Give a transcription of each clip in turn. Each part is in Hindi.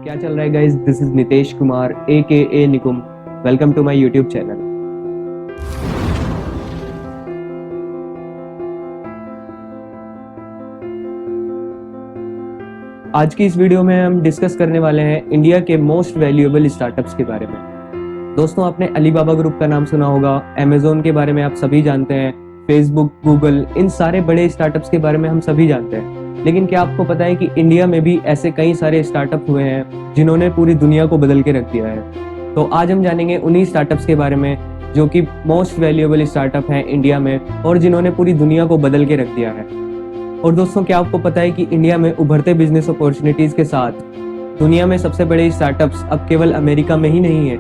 क्या चल रहा है guys, this is Nitesh Kumar ए निकुम। Welcome to my YouTube channel. आज की इस वीडियो में हम डिस्कस करने वाले हैं इंडिया के मोस्ट वैल्यूएबल स्टार्टअप्स के बारे में। दोस्तों, आपने अलीबाबा ग्रुप का नाम सुना होगा, अमेजोन के बारे में आप सभी जानते हैं, फेसबुक, गूगल, इन सारे बड़े स्टार्टअप्स के बारे में हम सभी जानते हैं। लेकिन क्या आपको पता है कि इंडिया में भी ऐसे कई सारे स्टार्टअप हुए हैं जिन्होंने पूरी दुनिया को बदल के रख दिया है। तो आज हम जानेंगे उन्हीं स्टार्टअप्स के बारे में जो कि मोस्ट वैल्यूएबल स्टार्टअप हैं इंडिया में और जिन्होंने पूरी दुनिया को बदल के रख दिया है। और दोस्तों, क्या आपको पता है कि इंडिया में उभरते बिजनेस अपॉर्चुनिटीज के साथ दुनिया में सबसे बड़े स्टार्टअप्स अब केवल अमेरिका में ही नहीं है।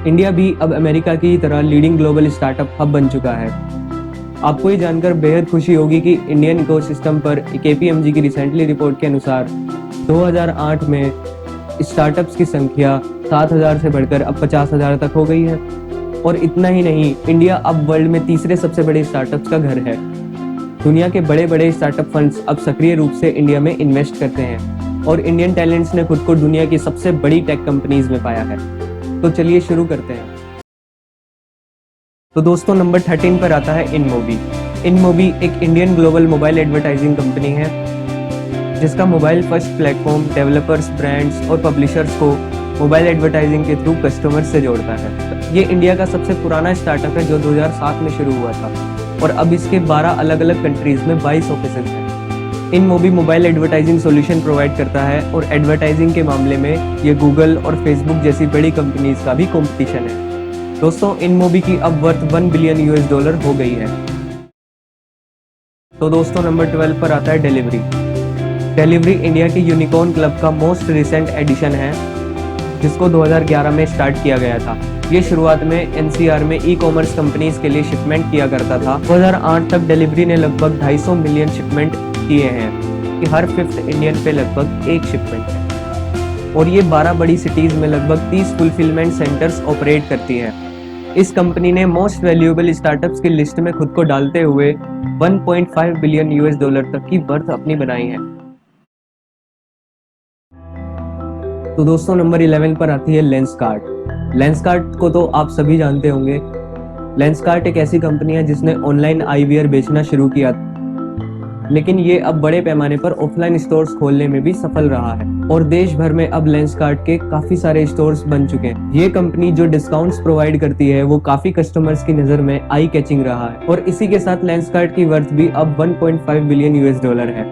इंडिया भी अब अमेरिका की तरह लीडिंग ग्लोबल स्टार्टअप हब बन चुका है। आपको ये जानकर बेहद खुशी होगी कि इंडियन इकोसिस्टम पर KPMG की रिसेंटली रिपोर्ट के अनुसार 2008 में स्टार्टअप्स की संख्या 7,000 से बढ़कर अब 50,000 तक हो गई है। और इतना ही नहीं, इंडिया अब वर्ल्ड में तीसरे सबसे बड़े स्टार्टअप्स का घर है। दुनिया के बड़े बड़े स्टार्टअप फंड्स अब सक्रिय रूप से इंडिया में इन्वेस्ट करते हैं और इंडियन टैलेंट्स ने खुद को दुनिया की सबसे बड़ी टेक कंपनीज में पाया है। तो चलिए शुरू करते हैं। तो दोस्तों, नंबर 13 पर आता है इनमोबी। इनमोबी एक Indian global mobile advertising company है जिसका mobile first platform developers, brands और पब्लिशर्स को मोबाइल एडवर्टाइजिंग के थ्रू कस्टमर्स से जोड़ता है। ये इंडिया का सबसे पुराना स्टार्टअप है जो 2007 में शुरू हुआ था और अब इसके 12 अलग अलग कंट्रीज में 22 ऑफिसेज हैं। InMobi mobile advertising solution provide करता है और एडवर्टाइजिंग के मामले में ये गूगल और फेसबुक जैसी बड़ी कंपनीज का भी कंपटीशन है। दोस्तों, इनमोबी की अब वर्थ $1 बिलियन हो गई है। तो दोस्तों, नंबर 12 पर आता है डिलीवरी। डिलीवरी इंडिया के यूनिकॉर्न क्लब का मोस्ट रिसेंट एडिशन है जिसको 2011 में स्टार्ट किया गया था। ये शुरुआत में NCR में ई-कॉमर्स कंपनीज के लिए शिपमेंट किया करता था। 2008 तक डिलीवरी ने लगभग 250 मिलियन शिपमेंट किए हैं कि हर 5th इंडियन पे लगभग एक शिपमेंट है। और ये 12 बड़ी सिटीज में लगभग 30 फुलफिलमेंट सेंटर्स ऑपरेट करती है। इस कंपनी ने मोस्ट वैल्यूएबल स्टार्टअप्स की लिस्ट में खुद को डालते हुए $1.5 बिलियन तक की वर्थ अपनी बनाई है। तो दोस्तों, नंबर 11 पर आती है लेंसकार्ट। लेंसकार्ट को तो आप सभी जानते होंगे। लेंसकार्ट एक ऐसी कंपनी है जिसने ऑनलाइन आईवीआर बेचना शुरू किया, लेकिन ये अब बड़े पैमाने पर ऑफलाइन स्टोर्स खोलने में भी सफल रहा है और देश भर में अब लेंसकार्ट के काफी सारे स्टोर्स बन चुके हैं। ये कंपनी जो डिस्काउंट्स प्रोवाइड करती है वो काफी कस्टमर्स की नजर में आई कैचिंग रहा है और इसी के साथ लेंसकार्ट की वर्थ भी अब $1.5 बिलियन है।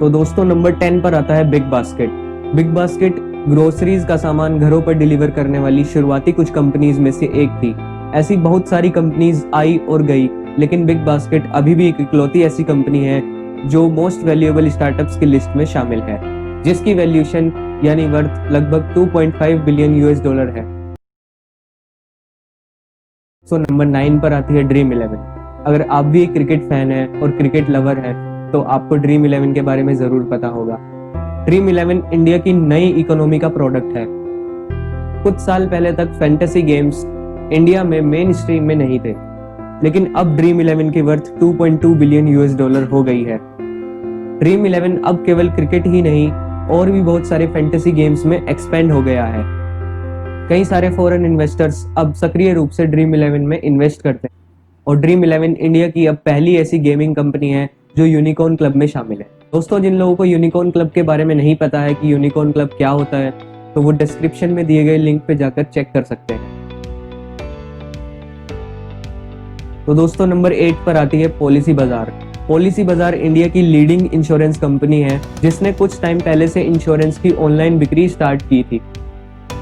तो दोस्तों, नंबर 10 पर आता है big basket. Big basket groceries का सामान घरों पर डिलीवर करने वाली शुरुआती कुछ कंपनीज में से एक थी। ऐसी बहुत सारी कंपनीज आई और गई, लेकिन बिग बास्केट अभी भी एक इकलौती ऐसी कंपनी है जो मोस्ट वैल्यूएबल स्टार्टअप्स की लिस्ट में शामिल है, जिसकी वैल्यूएशन यानी वर्थ लगभग $2.5 बिलियन है। सो नंबर 9 पर आती है ड्रीम 11। अगर आप भी एक क्रिकेट फैन है और क्रिकेट लवर है तो आपको ड्रीम 11 के बारे में जरूर पता होगा। ड्रीम 11 इंडिया की नई इकोनॉमी का प्रोडक्ट है। कुछ साल पहले तक फैंटेसी गेम्स इंडिया में मेन स्ट्रीम में नहीं थे, लेकिन अब ड्रीम 11 की वर्थ $2.2 बिलियन हो गई है। ड्रीम 11 अब केवल क्रिकेट ही नहीं और भी बहुत सारे फैंटेसी गेम्स में एक्सपेंड हो गया है। कई सारे फॉरेन इन्वेस्टर्स अब सक्रिय रूप से ड्रीम 11 में इन्वेस्ट करते हैं और ड्रीम 11 इंडिया की अब पहली ऐसी गेमिंग कंपनी है जो यूनिकॉर्न क्लब में शामिल है। दोस्तों, जिन लोगों को यूनिकॉर्न क्लब के बारे में नहीं पता है कि यूनिकॉर्न क्लब क्या होता है, तो वो डिस्क्रिप्शन में दिए गए लिंक पे जाकर चेक कर सकते हैं। तो दोस्तों, नंबर 8 पर आती है पॉलिसी बाजार। पॉलिसी बाजार इंडिया की लीडिंग इंश्योरेंस कंपनी है जिसने कुछ टाइम पहले से इंश्योरेंस की ऑनलाइन बिक्री स्टार्ट की थी।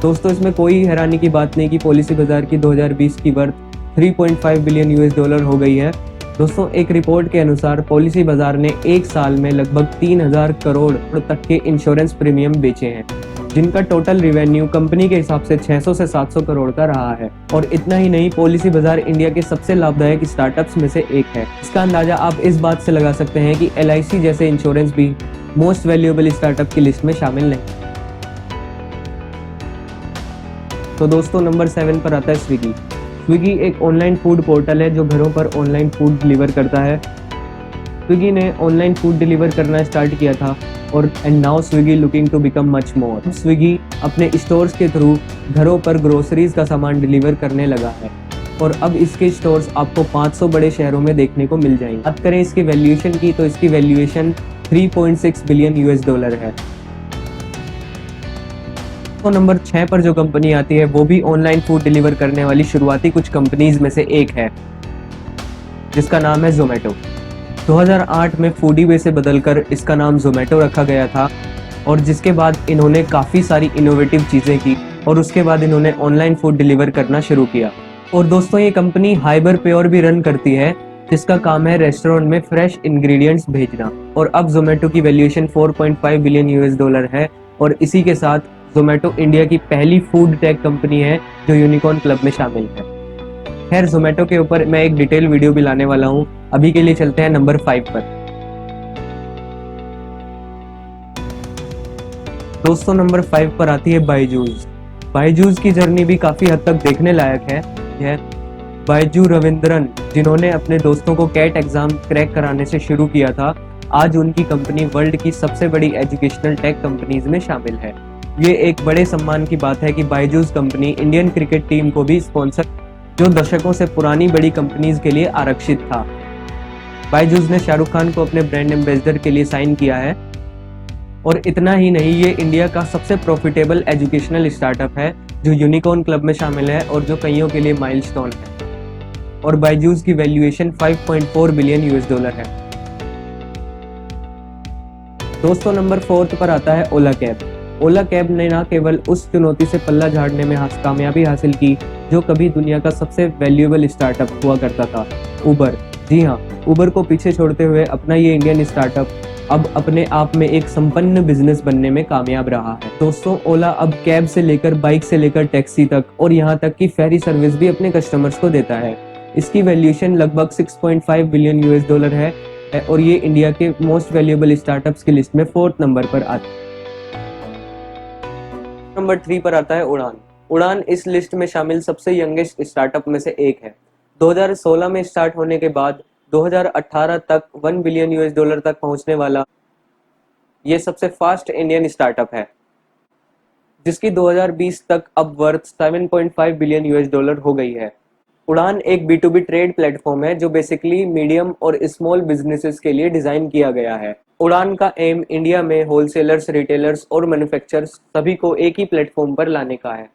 दोस्तों, इसमें कोई हैरानी की बात नहीं कि पॉलिसी बाजार की 2020 की वर्थ $3.5 बिलियन हो गई है। दोस्तों, एक रिपोर्ट के अनुसार पॉलिसी बाजार ने एक साल में लगभग 3,000 करोड़ तक के इंश्योरेंस प्रीमियम बेचे हैं, जिनका टोटल रिवेन्यू कंपनी के हिसाब से 600 से 700 करोड़ का रहा है। और इतना ही नहीं, पॉलिसी बाजार इंडिया के सबसे लाभदायक स्टार्टअप्स में से एक है। इसका अंदाजा आप इस बात से लगा सकते हैं कि LIC जैसे इंश्योरेंस भी मोस्ट वैल्यूएबल स्टार्टअप की लिस्ट में शामिल नहीं। तो दोस्तों, नंबर 7 पर आता है स्विगी। स्विगी एक ऑनलाइन फूड पोर्टल है जो घरों पर ऑनलाइन फूड डिलीवर करता है। स्विगी ने ऑनलाइन फूड डिलीवर करना स्टार्ट किया था और and now Swiggy looking to become much more. Swiggy अपने स्टोर्स के थ्रू घरों पर ग्रोसरीज का सामान डिलीवर करने लगा है और अब इसके स्टोर्स आपको 500 बड़े शहरों में देखने को मिल जाएंगे। बात करें इसकी वैल्यूएशन की तो इसकी वैल्यूएशन 3.6 बिलियन यूएस डॉलर है। तो नंबर 6 पर जो कंपनी आती है वो भी ऑनलाइन फूड डिलीवर करने वाली शुरुआती कुछ कंपनीज में से एक है, जिसका नाम है जोमेटो। 2008 में फूडीवे से बदलकर इसका नाम जोमेटो रखा गया था और जिसके बाद इन्होंने काफ़ी सारी इनोवेटिव चीज़ें की और उसके बाद इन्होंने ऑनलाइन फूड डिलीवर करना शुरू किया। और दोस्तों ये कंपनी हाइबर प्योर भी रन करती है, जिसका काम है रेस्टोरेंट में फ्रेश इंग्रेडिएंट्स भेजना। और अब जोमेटो की वैल्यूएशन 4.5 बिलियन यूएस डॉलर है और इसी के साथ जोमेटो इंडिया की पहली फूड टेक कंपनी है जो यूनिकॉर्न क्लब में शामिल है। खैर जोमेटो के ऊपर मैं एक डिटेल वीडियो भी लाने वाला हूँ। अभी के लिए चलते हैं नंबर 5 पर। दोस्तों नंबर 5 पर आती है बायजूस। बायजूस की जर्नी भी काफी हद तक देखने लायक है। यह बायजू रविंद्रन, जिन्होंने अपने दोस्तों को कैट एग्जाम क्रैक कराने से शुरू किया था, आज उनकी कंपनी वर्ल्ड की सबसे बड़ी एजुकेशनल टेक कंपनीज में शामिल है। ये एक बड़े सम्मान की बात है कि Byju's company Indian cricket team को भी स्पॉन्सर, जो दशकों से पुरानी बड़ी कंपनीज के लिए आरक्षित था। बायजूस ने शाहरुख खान को अपने ब्रांड एम्बेसडर के लिए साइन किया है और इतना ही नहीं, ये इंडिया का सबसे प्रॉफिटेबल एजुकेशनल स्टार्टअप है जो यूनिकॉर्न क्लब में शामिल है और जो कईयों के लिए माइलस्टोन है। और बायजूस की वैल्यूएशन 5.4 बिलियन यूएस डॉलर है। दोस्तों नंबर 4 पर आता है ओला कैब। ओला कैब ने न केवल उस चुनौती से पल्ला झाड़ने में कामयाबी हासिल की जो कभी दुनिया का सबसे वैल्यूएबल स्टार्टअप हुआ करता था, उबर। जी हाँ, उबर को पीछे छोड़ते हुए अपना ये इंडियन स्टार्टअप अब अपने आप में एक संपन्न बिजनेस बनने में कामयाब रहा है। दोस्तों ओला अब कैब से लेकर बाइक से लेकर टैक्सी तक और यहाँ तक कि फेरी सर्विस भी अपने कस्टमर्स को देता है। इसकी वैल्यूएशन लगभग 6.5 बिलियन यूएस डॉलर है और ये इंडिया के मोस्ट वैल्यूएबल स्टार्टअप्स की लिस्ट में 4th नंबर पर आता है। नंबर 3 पर आता है उड़ान। उड़ान इस लिस्ट में शामिल सबसे यंगेस्ट स्टार्टअप में से एक है। 2016 में स्टार्ट होने के बाद 2018 तक 1 बिलियन यूएस डॉलर तक पहुंचने वाला ये सबसे फास्ट इंडियन स्टार्टअप है, जिसकी 2020 तक अब वर्थ 7.5 बिलियन यूएस डॉलर हो गई है। उड़ान एक B2B ट्रेड प्लेटफॉर्म है जो बेसिकली मीडियम और स्मॉल बिजनेसेस के लिए डिजाइन किया गया है। उड़ान का एम इंडिया में होलसेलर्स, रिटेलर्स और मैन्युफैक्चरर्स सभी को एक ही प्लेटफॉर्म पर लाने का है,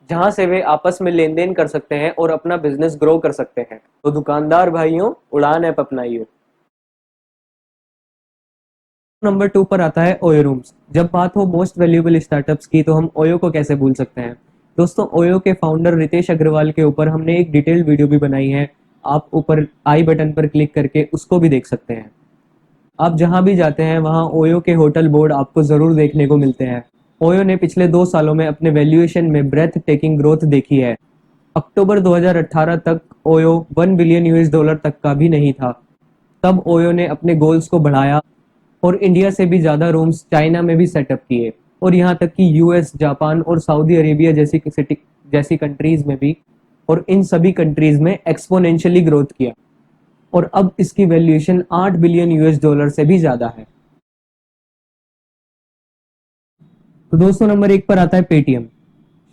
जहां से वे आपस में लेन देन कर सकते हैं और अपना बिजनेस ग्रो कर सकते हैं। तो दुकानदार भाइयों, उड़ान ऐप अपनाइए। नंबर 2 पर आता है ओयो रूम्स। जब बात हो मोस्ट वैल्यूएबल स्टार्टअप्स की तो हम ओयो को कैसे भूल सकते हैं। दोस्तों ओयो के फाउंडर रितेश अग्रवाल के ऊपर हमने एक डिटेल्ड वीडियो भी बनाई है, आप ऊपर आई बटन पर क्लिक करके उसको भी देख सकते हैं। आप जहां भी जाते हैं वहां ओयो के होटल बोर्ड आपको जरूर देखने को मिलते हैं। ओयो ने पिछले 2 सालों में अपने वैल्यूएशन में ब्रेथ टेकिंग ग्रोथ देखी है। अक्टूबर 2018 तक ओयो 1 बिलियन यूएस डॉलर तक का भी नहीं था। तब ओयो ने अपने गोल्स को बढ़ाया और इंडिया से भी ज्यादा रूम्स चाइना में भी सेटअप किए और यहाँ तक कि यूएस, जापान और सऊदी अरेबिया जैसी कंट्रीज में भी, और इन सभी कंट्रीज में एक्सपोनेंशियली ग्रोथ किया और अब इसकी वैल्यूएशन 8 बिलियन यूएस डॉलर से भी ज्यादा है। तो दोस्तों नंबर 1 पर आता है पेटीएम।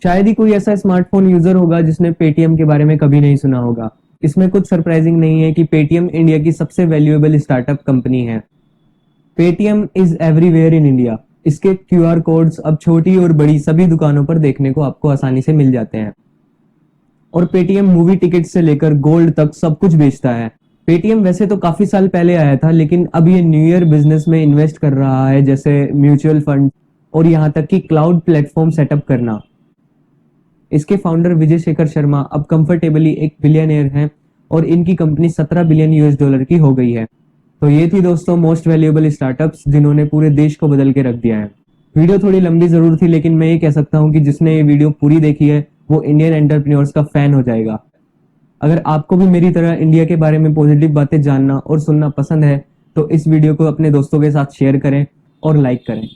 शायद ही कोई ऐसा स्मार्टफोन यूजर होगा जिसने पेटीएम के बारे में कभी नहीं सुना होगा। इसमें कुछ सरप्राइजिंग नहीं है कि पेटीएम इंडिया की सबसे वैल्यूएबल स्टार्टअप कंपनी है। Paytm is everywhere in India. इसके क्यूआर कोड्स अब छोटी और बड़ी सभी दुकानों पर देखने को आपको आसानी से मिल जाते हैं और पेटीएम मूवी टिकट से लेकर गोल्ड तक सब कुछ बेचता है। पेटीएम वैसे तो काफी साल पहले आया था, लेकिन अब ये न्यू ईयर बिजनेस में इन्वेस्ट कर रहा है, जैसे म्यूचुअल फंड और यहाँ तक कि क्लाउड प्लेटफॉर्म सेटअप करना। इसके फाउंडर विजय शेखर शर्मा अब कंफर्टेबली एक बिलियनियर हैं और इनकी कंपनी 17 बिलियन यूएस डॉलर की हो गई है। तो ये थी दोस्तों मोस्ट वैल्यूएबल स्टार्टअप्स जिन्होंने पूरे देश को बदल के रख दिया है। वीडियो थोड़ी लंबी जरूर थी, लेकिन मैं ये कह सकता हूँ कि जिसने ये वीडियो पूरी देखी है वो इंडियन एंटरप्रेन्योर्स का फैन हो जाएगा। अगर आपको भी मेरी तरह इंडिया के बारे में पॉजिटिव बातें जानना और सुनना पसंद है तो इस वीडियो को अपने दोस्तों के साथ शेयर करें और लाइक करें।